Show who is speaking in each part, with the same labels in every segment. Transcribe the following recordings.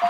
Speaker 1: Юха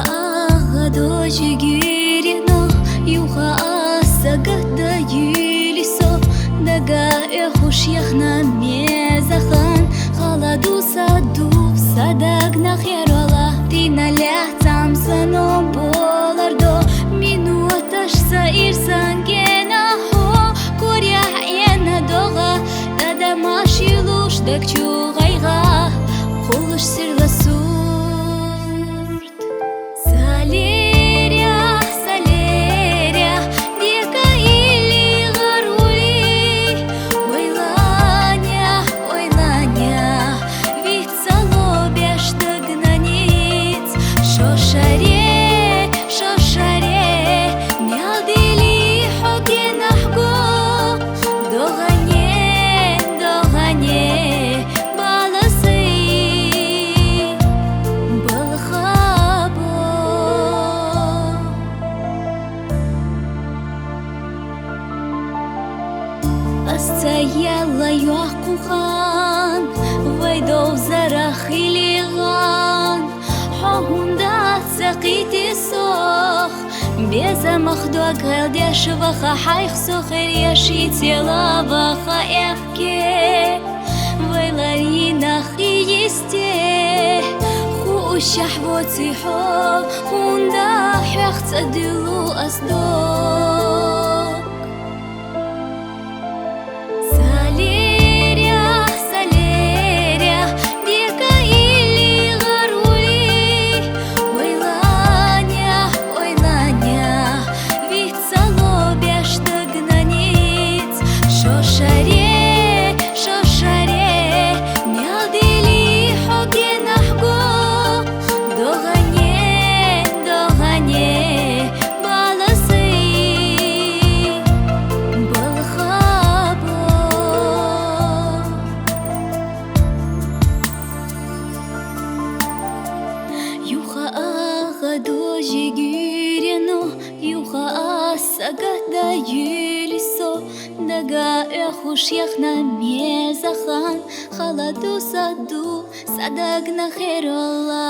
Speaker 1: ага жигирино, юха асагада юлисо, дага эхуш яхна мезахан, халаду саду садагна херола, тина лятам сано болардо, мину аташ саир сангена хо, коря ена дога, дада машилуш дакчу гайга, холуш сирласу. Стояла юахкухан, вайдов зарахилиган, хагунда цакити сох, беза махдуак галдя шваха хайх сохер яшите лаваха эвке, вайларинах и есте, хушах воцихо, хунда хях цадилу аздо. Юха ага жигирино, юха асагада юлисо, дага эхуш яхна мезахан, халаду саду садагна херола.